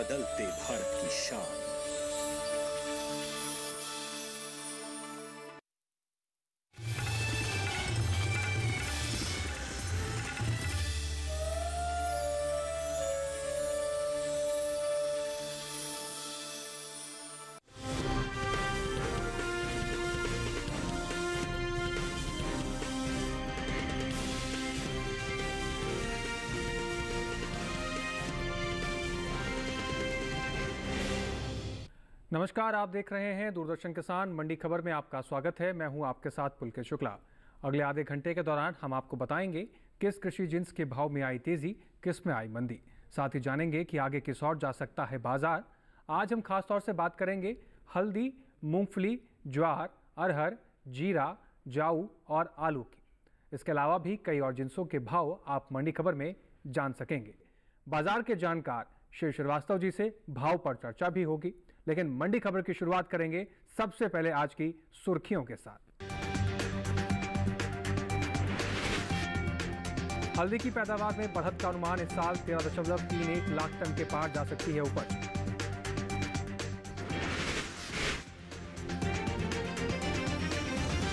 बदलते भारत की शान। नमस्कार, आप देख रहे हैं दूरदर्शन किसान मंडी खबर में आपका स्वागत है। मैं हूं आपके साथ पुलकेश शुक्ला। अगले आधे घंटे के दौरान हम आपको बताएंगे किस कृषि जिन्स के भाव में आई तेजी, किस में आई मंदी। साथ ही जानेंगे कि आगे किस ओर जा सकता है बाजार। आज हम खास तौर से बात करेंगे हल्दी, मूंगफली, ज्वार, अरहर, जीरा, जाऊ और आलू की। इसके अलावा भी कई और जिन्सों के भाव आप मंडी खबर में जान सकेंगे। बाजार के जानकार श्री श्रीवास्तव जी से भाव पर चर्चा भी होगी, लेकिन मंडी खबर की शुरुआत करेंगे सबसे पहले आज की सुर्खियों के साथ। हल्दी की पैदावार में बढ़त का अनुमान इस साल 13.31 लाख टन के पार जा सकती है उपज।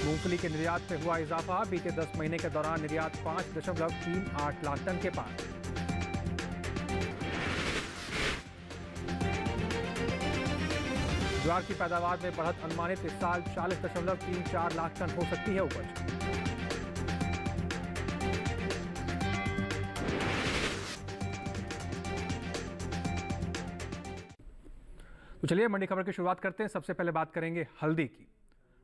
मूंगफली के निर्यात में हुआ इजाफा, बीते 10 महीने के दौरान निर्यात 5.38 लाख टन के पार। ज्वार की पैदावार में बढ़त अनुमानित इस साल 40.34 लाख टन हो सकती है उपज। तो चलिए मंडी खबर की शुरुआत करते हैं। सबसे पहले बात करेंगे हल्दी की।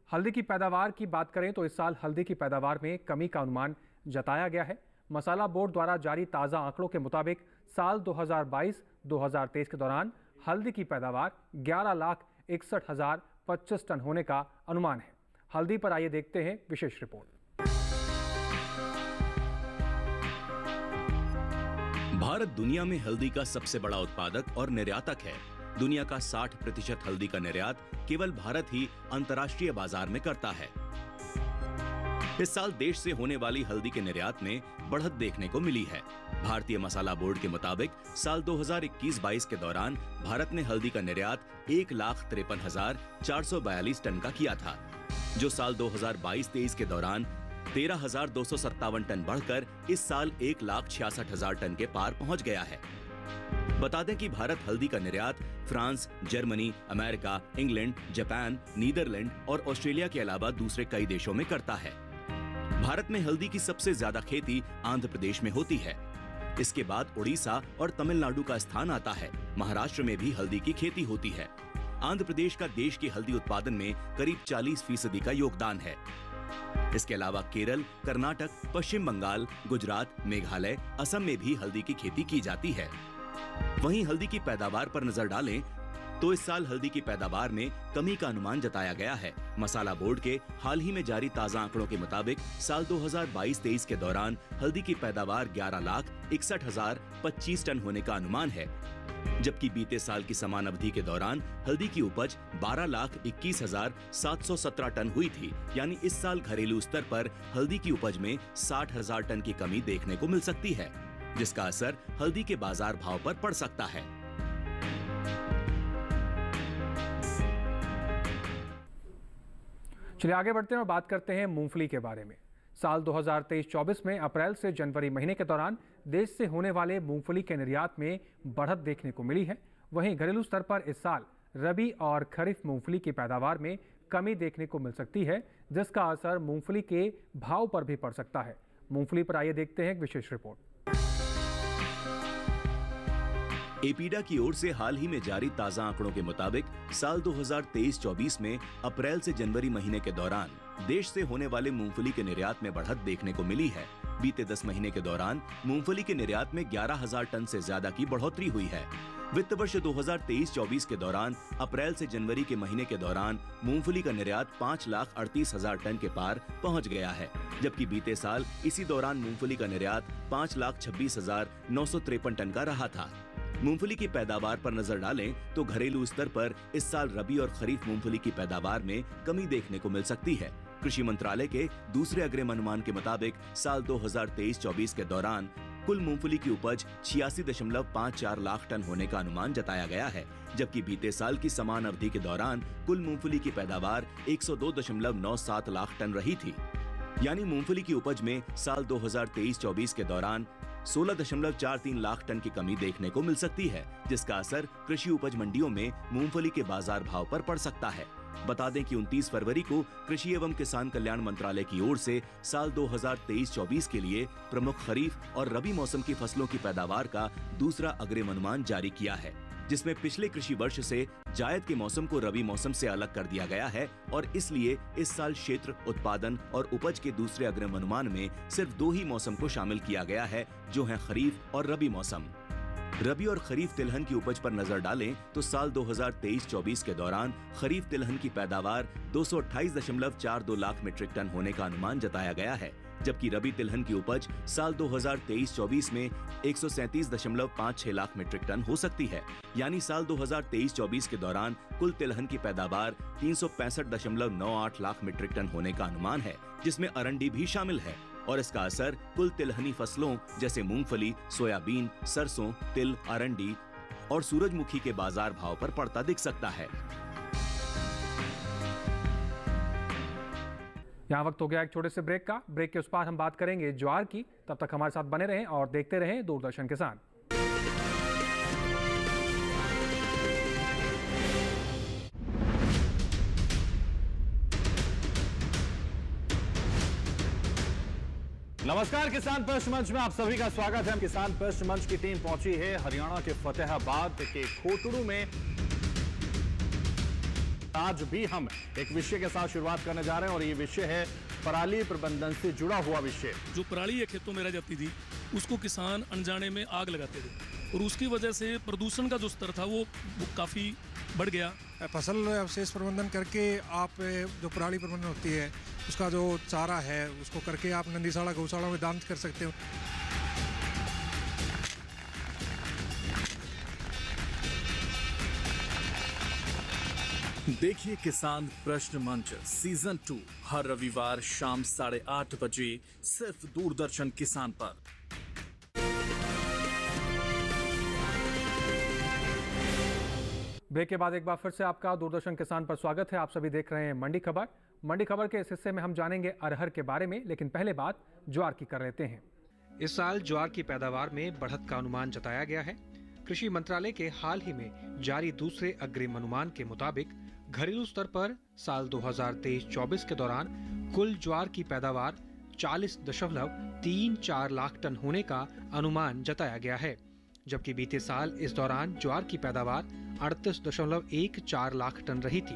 हल्दी की पैदावार की बात करें तो इस साल हल्दी की पैदावार में कमी का अनुमान जताया गया है। मसाला बोर्ड द्वारा जारी ताज़ा आंकड़ों के मुताबिक साल 2022-2023 के दौरान हल्दी की पैदावार 11,61,025 टन होने का अनुमान है। हल्दी पर आइए देखते हैं विशेष रिपोर्ट। भारत दुनिया में हल्दी का सबसे बड़ा उत्पादक और निर्यातक है। दुनिया का 60% हल्दी का निर्यात केवल भारत ही अंतर्राष्ट्रीय बाजार में करता है। इस साल देश से होने वाली हल्दी के निर्यात में बढ़त देखने को मिली है। भारतीय मसाला बोर्ड के मुताबिक साल 2021-22 के दौरान भारत ने हल्दी का निर्यात 1,53,442 टन का किया था, जो साल 2022-23 के दौरान 13,257 टन बढ़कर इस साल 1,66,000 टन के पार पहुंच गया है। बता दें कि भारत हल्दी का निर्यात France, Germany, America, England, Japan, Netherland और ऑस्ट्रेलिया के अलावा दूसरे कई देशों में करता है। भारत में हल्दी की सबसे ज्यादा खेती आंध्र प्रदेश में होती है। इसके बाद उड़ीसा और तमिलनाडु का स्थान आता है। महाराष्ट्र में भी हल्दी की खेती होती है। आंध्र प्रदेश का देश के हल्दी उत्पादन में करीब 40% का योगदान है। इसके अलावा केरल, कर्नाटक, पश्चिम बंगाल, गुजरात, मेघालय, असम में भी हल्दी की खेती की जाती है। वहीं हल्दी की पैदावार पर नजर डालें तो इस साल हल्दी की पैदावार में कमी का अनुमान जताया गया है। मसाला बोर्ड के हाल ही में जारी ताजा आंकड़ों के मुताबिक साल 2022-23 के दौरान हल्दी की पैदावार 11,61,025 टन होने का अनुमान है, जबकि बीते साल की समान अवधि के दौरान हल्दी की उपज 12,21,717 टन हुई थी। यानी इस साल घरेलू स्तर पर हल्दी की उपज में 60,000 टन की कमी देखने को मिल सकती है, जिसका असर हल्दी के बाजार भाव पर पड़ सकता है। चलिए आगे बढ़ते हैं और बात करते हैं मूंगफली के बारे में। साल 2023-24 में अप्रैल से जनवरी महीने के दौरान देश से होने वाले मूंगफली के निर्यात में बढ़त देखने को मिली है। वहीं घरेलू स्तर पर इस साल रबी और खरीफ मूंगफली की पैदावार में कमी देखने को मिल सकती है, जिसका असर मूंगफली के भाव पर भी पड़ सकता है। मूंगफली पर आइए देखते हैं एक विशेष रिपोर्ट। एपीडा की ओर से हाल ही में जारी ताजा आंकड़ों के मुताबिक साल 2023-24 में अप्रैल से जनवरी महीने के दौरान देश से होने वाले मूंगफली के निर्यात में बढ़त देखने को मिली है। बीते 10 महीने के दौरान मूंगफली के निर्यात में 11,000 टन से ज्यादा की बढ़ोतरी हुई है। वित्त वर्ष 2023-24 के दौरान अप्रैल से जनवरी के महीने के दौरान मूंगफली का निर्यात 5,38,000 टन के पार पहुंच गया है, जबकि बीते साल इसी दौरान मूंगफली का निर्यात 5,26,953 टन का रहा था। मूंगफली की पैदावार पर नजर डालें तो घरेलू स्तर पर इस साल रबी और खरीफ मूंगफली की पैदावार में कमी देखने को मिल सकती है। कृषि मंत्रालय के दूसरे अग्रिम अनुमान के मुताबिक साल 2023-24 के दौरान कुल मूंगफली की उपज 86.54 लाख टन होने का अनुमान जताया गया है, जबकि बीते साल की समान अवधि के दौरान कुल मूंगफली की पैदावार 102.97 लाख टन रही थी। यानी मूंगफली की उपज में साल 2023-24 के दौरान 16.43 लाख टन की कमी देखने को मिल सकती है, जिसका असर कृषि उपज मंडियों में मूंगफली के बाजार भाव पर पड़ सकता है। बता दें कि 29 फरवरी को कृषि एवं किसान कल्याण मंत्रालय की ओर से साल 2023-24 के लिए प्रमुख खरीफ और रबी मौसम की फसलों की पैदावार का दूसरा अग्रिम अनुमान जारी किया है, जिसमें पिछले कृषि वर्ष से जायद के मौसम को रबी मौसम से अलग कर दिया गया है और इसलिए इस साल क्षेत्र, उत्पादन और उपज के दूसरे अग्रिम अनुमान में सिर्फ 2 ही मौसम को शामिल किया गया है, जो है खरीफ और रबी मौसम। रबी और खरीफ तिलहन की उपज पर नजर डालें तो साल 2023-24 के दौरान खरीफ तिलहन की पैदावार 228.42 लाख मीट्रिक टन होने का अनुमान जताया गया है, जबकि रबी तिलहन की उपज साल 2023-24 में 137.56 लाख मीट्रिक टन हो सकती है। यानी साल 2023-24 के दौरान कुल तिलहन की पैदावार 365.98 लाख मीट्रिक टन होने का अनुमान है, जिसमें अरंडी भी शामिल है और इसका असर कुल तिलहनी फसलों जैसे मूंगफली, सोयाबीन, सरसों, तिल, अरंडी और सूरजमुखी के बाजार भाव पर पड़ता दिख सकता है। यहाँ वक्त हो गया एक छोटे से ब्रेक का। ब्रेक के उस पार हम बात करेंगे ज्वार की। तब तक हमारे साथ बने रहें और देखते रहें दूरदर्शन किसान। नमस्कार, किसान प्रश्न मंच में आप सभी का स्वागत है। किसान प्रश्न मंच की टीम पहुंची है हरियाणा के फतेहाबाद के खोटड़ू में। आज भी हम एक विषय के साथ शुरुआत करने जा रहे हैं और ये विषय है पराली प्रबंधन से जुड़ा हुआ विषय। जो पराली खेतों में रह जाती थी उसको किसान अनजाने में आग लगाते थे और उसकी वजह से प्रदूषण का जो स्तर था वो काफी बढ़ गया। फसल अवशेष प्रबंधन करके आप जो पराली प्रबंधन होती है उसका जो चारा है उसको करके आप नंदीसाड़ा गौशाला में दान कर सकते हो। देखिए किसान प्रश्न मंच सीजन 2 हर रविवार शाम 8:30 बजे सिर्फ दूरदर्शन किसान पर। ब्रेक के बाद एक बार फिर से आपका दूरदर्शन किसान पर स्वागत है। आप सभी देख रहे हैं मंडी खबर। मंडी खबर के इस हिस्से में हम जानेंगे अरहर के बारे में, लेकिन पहले बात ज्वार की कर लेते हैं। इस साल ज्वार की पैदावार में बढ़त का अनुमान जताया गया है। कृषि मंत्रालय के हाल ही में जारी दूसरे अग्रिम अनुमान के मुताबिक घरेलू स्तर पर साल 2023-24 के दौरान कुल ज्वार की पैदावार 40.34 लाख टन होने का अनुमान जताया गया है, जबकि बीते साल इस दौरान ज्वार की पैदावार 38.14 लाख टन रही थी।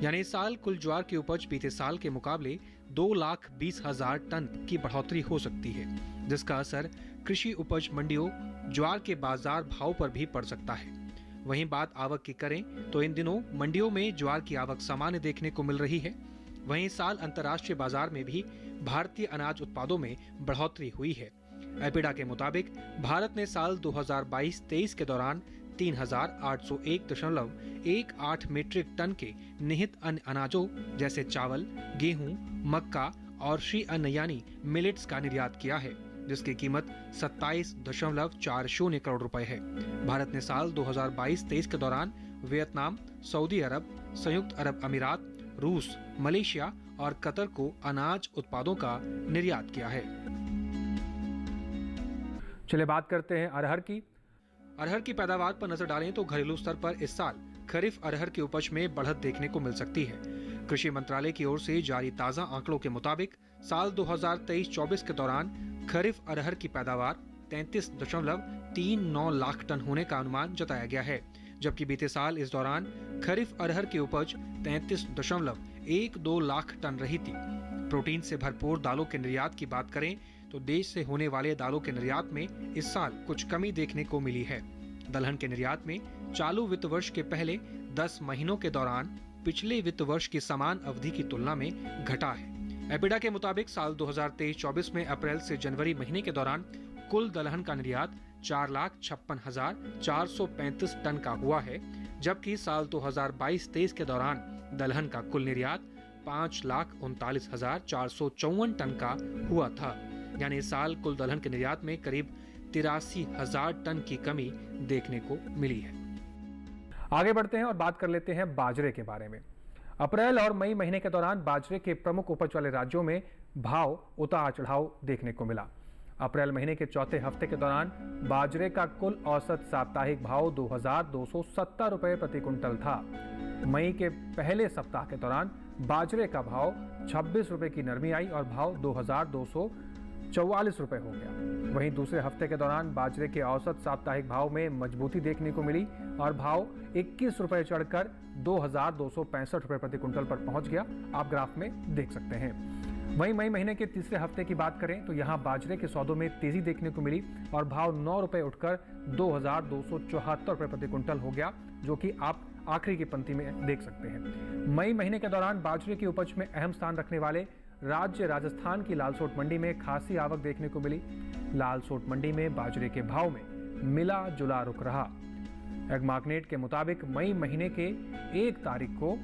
यानी इस साल कुल ज्वार की उपज बीते साल के मुकाबले 2,20,000 टन की बढ़ोतरी हो सकती है, जिसका असर कृषि उपज मंडियों ज्वार के बाजार भाव पर भी पड़ सकता है। वहीं बात आवक की करें तो इन दिनों मंडियों में ज्वार की आवक सामान्य देखने को मिल रही है। वहीं इस साल अंतर्राष्ट्रीय बाजार में भी भारतीय अनाज उत्पादों में बढ़ोतरी हुई है। एपिडा के मुताबिक भारत ने साल 2022-23 के दौरान 3,801.18 मीट्रिक टन के निहित अन्य अनाजों जैसे चावल, गेहूं, मक्का और श्री अन्न यानी मिलेट्स का निर्यात किया है, जिसकी कीमत 27.40 करोड़ रुपए है। भारत ने साल 2022-23 के दौरान वियतनाम, सऊदी अरब, संयुक्त अरब अमीरात, रूस, मलेशिया और कतर को अनाज उत्पादों का निर्यात किया है। चलिए बात करते हैं अरहर की। अरहर की पैदावार पर नजर डालें तो घरेलू स्तर पर इस साल खरीफ अरहर की उपज में बढ़त देखने को मिल सकती है। कृषि मंत्रालय की ओर से जारी ताजा आंकड़ों के मुताबिक साल 2023-24 के दौरान खरीफ अरहर की पैदावार 33.39 लाख टन होने का अनुमान जताया गया है, जबकि बीते साल इस दौरान खरीफ अरहर की उपज 33.12 लाख टन रही थी। प्रोटीन से भरपूर दालों के निर्यात की बात करें तो देश से होने वाले दालों के निर्यात में इस साल कुछ कमी देखने को मिली है। दलहन के निर्यात में चालू वित्त वर्ष के पहले 10 महीनों के दौरान पिछले वित्त वर्ष की समान अवधि की तुलना में घटा है। एपिडा के मुताबिक साल 2023-24 में अप्रैल से जनवरी महीने के दौरान कुल दलहन का निर्यात 4,56,435 टन का हुआ है, जबकि साल 2022-23 के दौरान दलहन का कुल निर्यात 5,39,454 टन का हुआ था। यानी इस साल कुल दलहन के निर्यात में करीब 83,000 टन की कमी देखने को मिली है। आगे बढ़ते हैं और बात कर लेते हैं बाजरे के बारे में। अप्रैल और मई महीने के दौरान बाजरे के प्रमुख उपज वाले राज्यों में भाव उतार चढ़ाव देखने को मिला। अप्रैल महीने के चौथे हफ्ते के दौरान बाजरे का कुल औसत साप्ताहिक भाव 2,270 रुपये प्रति कुंटल था। मई के पहले सप्ताह के दौरान बाजरे का भाव 26 रुपये की नरमी आई और भाव 2,244 रुपये हो गया। वहीं दूसरे हफ्ते के दौरान बाजरे के औसत साप्ताहिक भाव में मजबूती देखने को मिली और भाव 21 रुपये चढ़कर 2,265 रुपये प्रति कुंटल पर पहुंच गया। आप ग्राफ में देख सकते हैं। वहीं मई महीने के तीसरे हफ्ते की बात करें तो यहां बाजरे के सौदों में तेजी देखने को मिली और भाव 9 रुपये उठकर 2,274 रुपये प्रति कुंटल हो गया, जो कि आप आखिरी की पंक्ति में देख सकते हैं। मई महीने के दौरान बाजरे की उपज में अहम स्थान रखने वाले राज्य राजस्थान की लालसोट मंडी में खासी आवक देखने को मिली। लालसोट मंडी में बाजरे के भाव में मिला जुला रुख रहा। एग्मार्कनेट के मुताबिक मई महीने के 1 तारीख को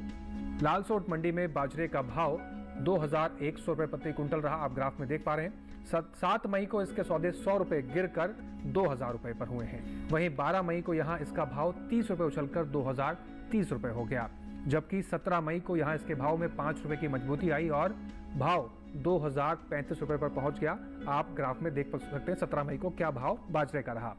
लालसोट मंडी में बाजरे का भाव 2,100 रुपये प्रति कुंटल रहा। आप ग्राफ में देख पा रहे हैं। 7 मई को इसके सौदे 100 रुपये गिरकर 2,000 रुपये पर हुए हैं। वहीं 12 मई को यहां इसका भाव 30 रुपये उछलकर 2,030 रुपये हो गया, जबकि 17 मई को यहां इसके भाव में 5 रुपये की मजबूती आई और भाव 2,035 रुपये पर पहुंच गया। आप ग्राफ में देख सकते हैं 17 मई को क्या भाव बाजरे का रहा।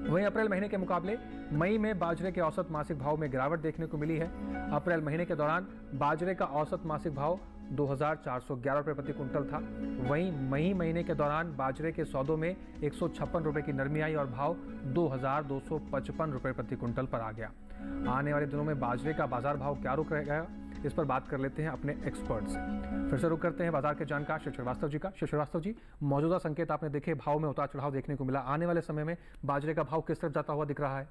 वहीं अप्रैल महीने के मुकाबले मई में बाजरे के औसत मासिक भाव में गिरावट देखने को मिली है। अप्रैल महीने के दौरान बाजरे का औसत मासिक भाव 2,411 रुपये प्रति कुंटल था। वहीं मई महीने के दौरान बाजरे के सौदों में 156 रुपये की नरमी आई और भाव 2,255 रुपये प्रति कुंटल पर आ गया। आने वाले दिनों में बाजरे का बाजार भाव क्या रुख रहेगा, इस पर बात कर लेते हैं अपने एक्सपर्ट से। फिर से रुक करते हैं बाजार के जानकार शिव श्रीवास्तव जी का। शिव श्रीवास्तव जी, मौजूदा संकेत आपने देखे, भाव में उतार चढ़ाव देखने को मिला। आने वाले समय में बाजरे का भाव किस तरफ जाता हुआ दिख रहा है?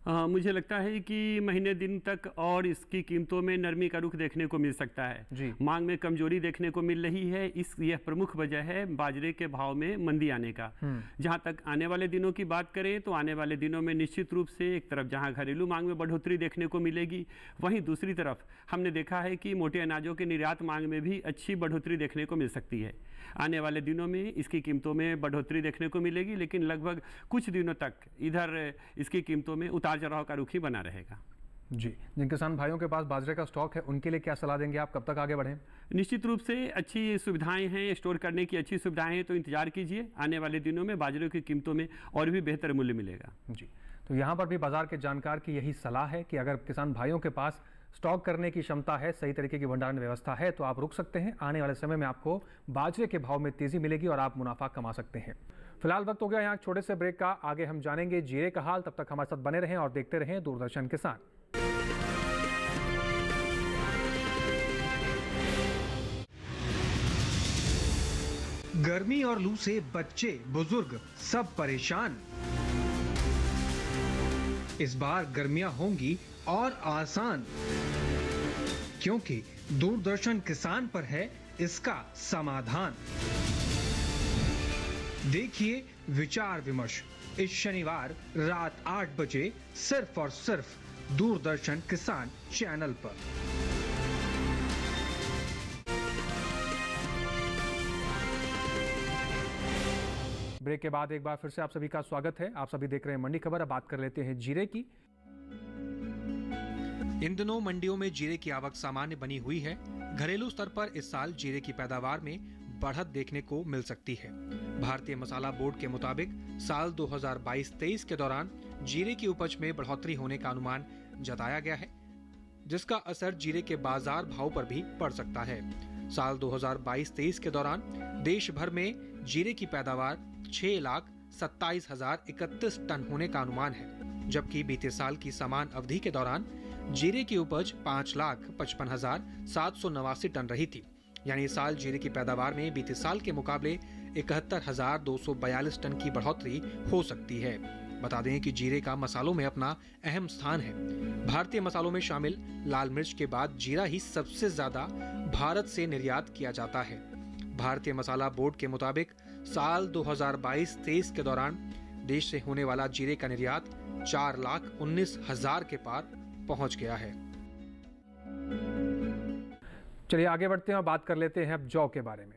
मुझे लगता है कि महीने दिन तक और इसकी कीमतों में नरमी का रुख देखने को मिल सकता है जी। मांग में कमजोरी देखने को मिल रही है। यह प्रमुख वजह है बाजरे के भाव में मंदी आने का। जहां तक आने वाले दिनों की बात करें तो आने वाले दिनों में निश्चित रूप से एक तरफ जहां घरेलू मांग में बढ़ोतरी देखने को मिलेगी, वहीं दूसरी तरफ हमने देखा है कि मोटे अनाजों के निर्यात मांग में भी अच्छी बढ़ोतरी देखने को मिल सकती है। आने वाले दिनों में इसकी कीमतों में बढ़ोतरी देखने को मिलेगी, लेकिन लगभग कुछ दिनों तक इधर इसकी कीमतों में उतार चढ़ाव का रुख ही बना रहेगा। जी, जिन किसान भाइयों के पास बाजरे का स्टॉक है उनके लिए क्या सलाह देंगे आप, कब तक आगे बढ़ें? निश्चित रूप से अच्छी सुविधाएं हैं, स्टोर करने की अच्छी सुविधाएं हैं, तो इंतजार कीजिए। आने वाले दिनों में बाजरे की कीमतों में और भी बेहतर मूल्य मिलेगा। जी, तो यहाँ पर भी बाजार के जानकार की यही सलाह है कि अगर किसान भाइयों के पास स्टॉक करने की क्षमता है, सही तरीके की भंडारण व्यवस्था है, तो आप रुक सकते हैं। आने वाले समय में आपको बाजरे के भाव में तेजी मिलेगी और आप मुनाफा कमा सकते हैं। फिलहाल वक्त हो गया यहाँ छोटे से ब्रेक का। आगे हम जानेंगे जीरे का हाल। तब तक हमारे साथ बने रहें और देखते रहें दूरदर्शन किसान। गर्मी और लू से बच्चे बुजुर्ग सब परेशान। इस बार गर्मियां होंगी और आसान, क्योंकि दूरदर्शन किसान पर है इसका समाधान। देखिए विचार विमर्श इस शनिवार रात 8 बजे सिर्फ और सिर्फ दूरदर्शन किसान चैनल पर। ब्रेक के बाद एक बार फिर से आप सभी का स्वागत है। आप सभी देख रहे हैं मंडी खबर। अब बात कर लेते हैं जीरे की। इन दिनों मंडियों में जीरे की आवक सामान्य बनी हुई है। घरेलू स्तर पर इस साल जीरे की पैदावार में बढ़त देखने को मिल सकती है। भारतीय मसाला बोर्ड के मुताबिक साल 2022-23 के दौरान जीरे की उपज में बढ़ोतरी होने का अनुमान जताया गया है, जिसका असर जीरे के बाजार भाव पर भी पड़ सकता है। साल 2022-23 के दौरान देश भर में जीरे की पैदावार 6,27,031 टन होने का अनुमान है, जबकि बीते साल की समान अवधि के दौरान जीरे की उपज 5,55,789 टन रही थी। यानी इस साल जीरे की पैदावार में बीते साल के मुकाबले 71,242 टन की बढ़ोतरी हो सकती है। बता दें कि जीरे का मसालों में अपना अहम स्थान है। भारतीय मसालों में शामिल लाल मिर्च के बाद जीरा ही सबसे ज्यादा भारत से निर्यात किया जाता है। भारतीय मसाला बोर्ड के मुताबिक साल 2022-23 के दौरान देश से होने वाला जीरे का निर्यात 4,19,000 के पार पहुंच गया है। चलिए आगे बढ़ते हैं और बात कर लेते हैं अब जौ के बारे में।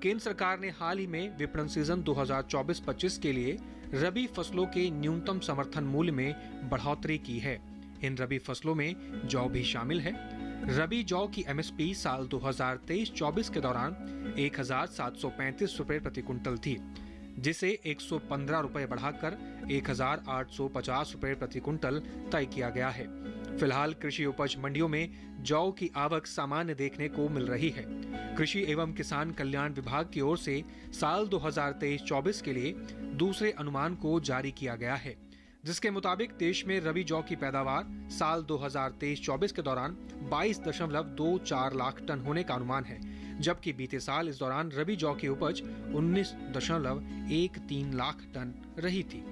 केंद्र सरकार ने हाल ही में विपणन सीजन 2024-25 के लिए रबी फसलों के न्यूनतम समर्थन मूल्य में बढ़ोतरी की है। इन रबी फसलों में जौ भी शामिल है। रबी जौ की एमएसपी साल 2023-24 के दौरान 1,735 रुपए प्रति कुंटल थी, जिसे 115 रुपए बढ़ाकर 1,850 रुपए प्रति कुंटल तय किया गया है। फिलहाल कृषि उपज मंडियों में जौ की आवक सामान्य देखने को मिल रही है। कृषि एवं किसान कल्याण विभाग की ओर से साल 2023-24 के लिए दूसरे अनुमान को जारी किया गया है, जिसके मुताबिक देश में रबी जौ की पैदावार साल 2023-24 के दौरान 22.24 लाख टन होने का अनुमान है, जबकि बीते साल इस दौरान रबी जौ की उपज 19.13 लाख टन रही थी।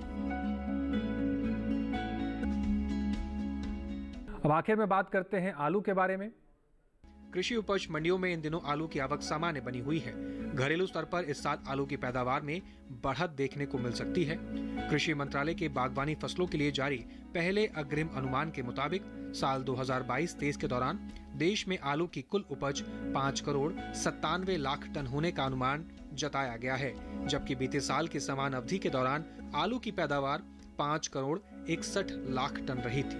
अब आखिर में बात करते हैं आलू के बारे में। कृषि उपज मंडियों में इन दिनों आलू की आवक सामान्य बनी हुई है। घरेलू स्तर पर इस साल आलू की पैदावार में बढ़त देखने को मिल सकती है। कृषि मंत्रालय के बागवानी फसलों के लिए जारी पहले अग्रिम अनुमान के मुताबिक साल 2022-23 के दौरान देश में आलू की कुल उपज 5,97 लाख टन होने का अनुमान जताया गया है, जबकि बीते साल के समान अवधि के दौरान आलू की पैदावार 5,61 लाख टन रही थी।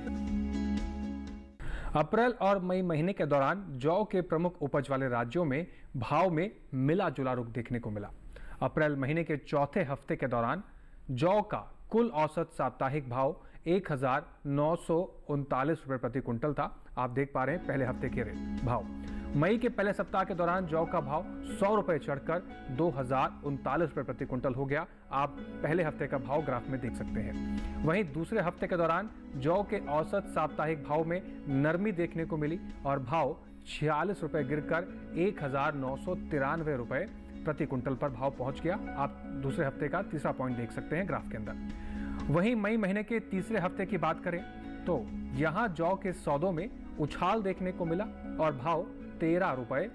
अप्रैल और मई महीने के दौरान जौ के प्रमुख उपज वाले राज्यों में भाव में मिला जुला रुख देखने को मिला। अप्रैल महीने के चौथे हफ्ते के दौरान जौ का कुल औसत साप्ताहिक भाव 1,939 रुपए प्रति कुंटल था। आप देख पा रहे हैं पहले हफ्ते के भाव। मई के पहले सप्ताह के दौरान जौ का भाव 100 रुपए चढ़कर 2,039 रुपए प्रति कुंटल हो गया। आप पहले हफ्ते का भाव ग्राफ में देख सकते हैं। वहीं दूसरे हफ्ते के दौरान जौ के औसत साप्ताहिक भाव में नरमी देखने को मिली और भाव 46 रुपए गिरकर 1,993 रुपए प्रति कुंटल पर भाव पहुंच गया। आप दूसरे हफ्ते का तीसरा पॉइंट देख सकते हैं ग्राफ के अंदर। वहीं मई महीने के तीसरे हफ्ते की बात करें तो यहां जौ के सौदों में उछाल देखने को मिला और भाव 13 रुपए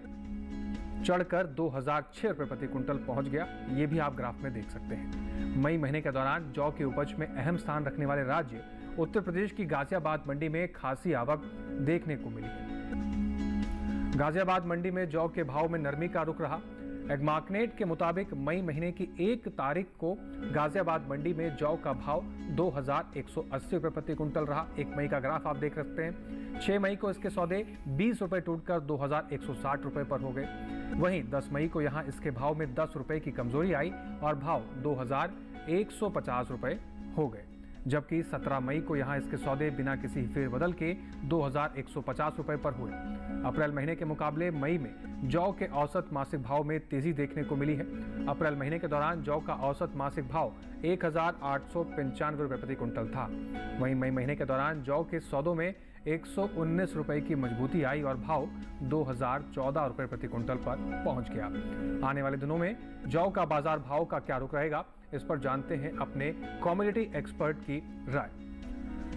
चढ़कर 2,006 रुपए प्रति कुंटल पहुंच गया। ये भी आप ग्राफ में देख सकते हैं। मई महीने के दौरान जौ की उपज में अहम स्थान रखने वाले राज्य उत्तर प्रदेश की गाजियाबाद मंडी में खासी आवक देखने को मिली है। गाजियाबाद मंडी में जौ के भाव में नरमी का रुख रहा। एग्मार्कनेट के मुताबिक मई महीने की 1 तारीख को गाजियाबाद मंडी में जौ का भाव 2,180 रुपए प्रति कुंटल रहा। 1 मई का ग्राफ आप देख सकते हैं। 6 मई को इसके सौदे 20 रुपए टूटकर 2,160 रुपए पर हो गए। वहीं 10 मई को यहां इसके भाव में 10 रुपए की कमजोरी आई और भाव 2,150 रुपए हो गए, जबकि 17 मई को यहां इसके सौदे बिना किसी फेरबदल के 2,150 रुपए पर हुए। अप्रैल महीने के मुकाबले मई में जौ के औसत मासिक भाव में तेजी देखने को मिली है। अप्रैल महीने के दौरान जौ का औसत मासिक भाव 1,895 रुपए प्रति कुंटल था। वहीं मई महीने के दौरान जौ के सौदों में 119 रुपए की मजबूती आई और भाव 2,014 रुपए प्रति कुंटल पर पहुंच गया। आने वाले दिनों में जौ का बाजार भाव का क्या रुख रहेगा, इस पर जानते हैं अपने कमोडिटी एक्सपर्ट की राय।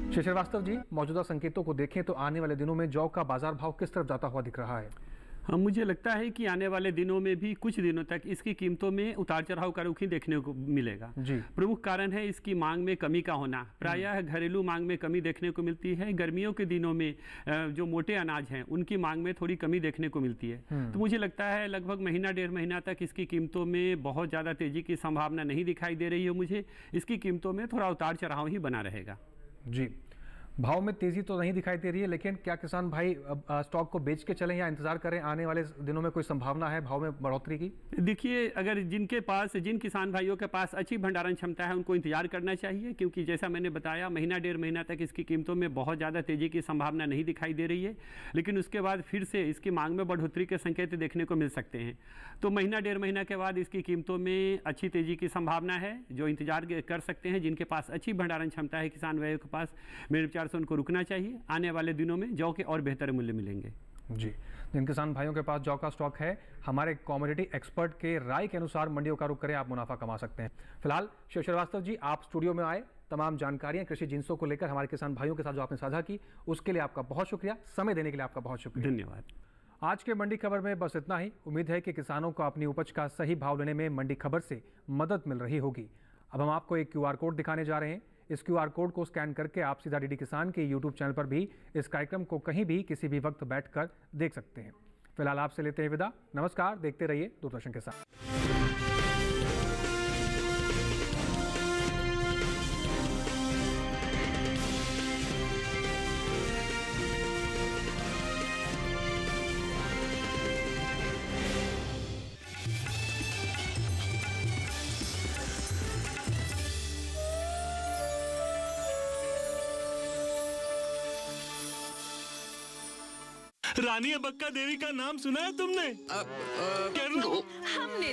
श्री श्रीवास्तव जी, मौजूदा संकेतों को देखें तो आने वाले दिनों में जौ का बाजार भाव किस तरफ जाता हुआ दिख रहा है? हाँ, मुझे लगता है कि आने वाले दिनों में भी कुछ दिनों तक इसकी कीमतों में उतार चढ़ाव का रुख ही देखने को मिलेगा। जी। प्रमुख कारण है इसकी मांग में कमी का होना। प्रायः घरेलू मांग में कमी देखने को मिलती है। गर्मियों के दिनों में जो मोटे अनाज हैं उनकी मांग में थोड़ी कमी देखने को मिलती है। तो मुझे लगता है लगभग महीना 1.5 महीना तक इसकी कीमतों में बहुत ज़्यादा तेजी की संभावना नहीं दिखाई दे रही है। मुझे इसकी कीमतों में थोड़ा उतार चढ़ाव ही बना रहेगा। जी, भाव में तेजी तो नहीं दिखाई दे रही है, लेकिन क्या किसान भाई स्टॉक को बेच के चलें या इंतजार करें? आने वाले दिनों में कोई संभावना है भाव में बढ़ोतरी की? देखिए, अगर जिन किसान भाइयों के पास अच्छी भंडारण क्षमता है उनको इंतजार करना चाहिए, क्योंकि जैसा मैंने बताया महीना 1.5 महीना तक इसकी कीमतों में बहुत ज़्यादा तेजी की संभावना नहीं दिखाई दे रही है। लेकिन उसके बाद फिर से इसकी मांग में बढ़ोतरी के संकेत देखने को मिल सकते हैं। तो महीना 1.5 महीना के बाद इसकी कीमतों में अच्छी तेजी की संभावना है। जो इंतजार कर सकते हैं, जिनके पास अच्छी भंडारण क्षमता है किसान भाइयों के पास, मेरे विचार से उनको रुकना चाहिए। आने वाले दिनों में जौ के और बेहतर मूल्य मिलेंगे। जी, जिन किसान भाइयों के पास जौ का स्टॉक है, हमारे कमोडिटी एक्सपर्ट के राय के अनुसार मंडियों का रुख करें, आप मुनाफा कमा सकते हैं। फिलहाल श्री श्रीवास्तव जी, आप स्टूडियो में आए, तमाम जानकारियां कृषि जिन्सों को लेकर हमारे किसान भाइयों के साथ जो आपने साझा की, उसके लिए आपका बहुत शुक्रिया। समय देने के लिए आपका बहुत शुक्रिया। धन्यवाद। आज के मंडी खबर में बस इतना ही। उम्मीद है कि किसानों को अपनी उपज का सही भाव लेने में मंडी खबर से मदद मिल रही होगी। अब हम आपको एक QR कोड दिखाने जा रहे हैं। इस QR कोड को स्कैन करके आप सीधा DD किसान के YouTube चैनल पर भी इस कार्यक्रम को कहीं भी किसी भी वक्त बैठकर देख सकते हैं। फिलहाल आपसे लेते हैं विदा। नमस्कार, देखते रहिए दूरदर्शन के साथ। रानी अबक्का देवी का नाम सुना है तुमने? हमने